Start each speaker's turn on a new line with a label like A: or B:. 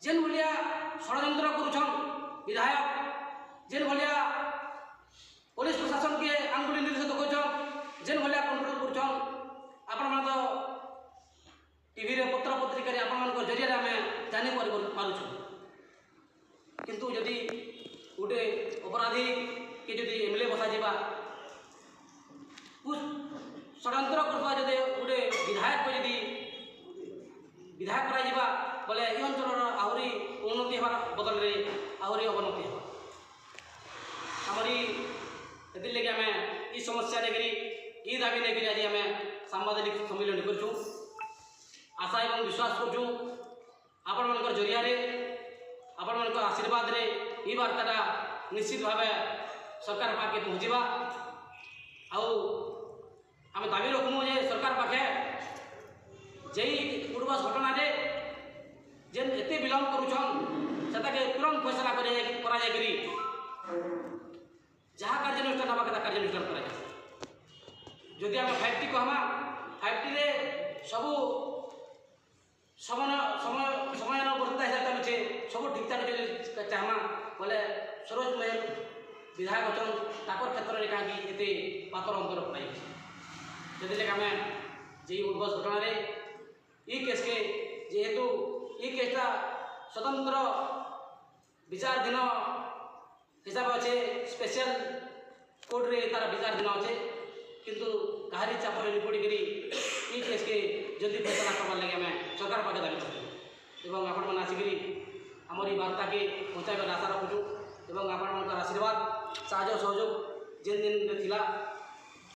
A: जेन भलिया षड्यंत्र करुछन विधायक, जेन भलिया पुलिस प्रशासन के आंगुली निर्देश देखुछन, जेन भलिया कंट्रोल करुछन, आपण मान तो टीवी रे पत्र पत्रिका रे आपण मान जरिया आम जानी पारुछु। किंतु यदि गोटे अपराधी के जदि एमएलए बसा जीवा, षड्यंत्र करवा जदि गोटे विधायक को यदि विधायक करा जीवा बोले ये अंचल आहरी उन्नति हमार बदल रे आहरी अवनति हो। हमारी लगे आम ये समस्या लेकर ये दाबी लेकर आज आम सांबादिक सम्मेलन करूँ। आशा एवं विश्वास करूँ आपण मान जरिया आपण मान आशीर्वाद रे ये वार्ता निश्चित भाव सरकार पाखे पहुँचवा। आम दाबी रखमु जे सरकार पाखे जई पूर्वस घटना रे जेन एते विलम्ब करुछन सेटाके तुरंत फैसला करा जाए जहाँ कार्यानुष्ठान हवा कथा कार्यानुष्ठान करा जाए। जदि आम 5T कहमा 5T रे सबू समय वर्तिता हिसाब चलुचे सब ठीक ठाक चाहमा बोले सरोज महल विधायक अच्छा ताकर क्षेत्र में कहीं एते पातर अंतर पड़ाई जदि लगे आम जे उर्वश घटना रे ये केस के जेहेतु ये केसटा स्वतंत्र विचारधीन हिसाब अच्छे स्पेशल कोर्ट रे तार विचारधीन अच्छे किंतु कहारी चाप पड़ी ये केस के जल्दी फैसला करवार लगे आम सरकार पाखे दाबी करूँ एवं आपण मैंने आसिक आमर ये वार्ता के पहुँचाइबार आशा रखुँ एवं आपण आशीर्वाद साहय सहयोग जेन दिन थिला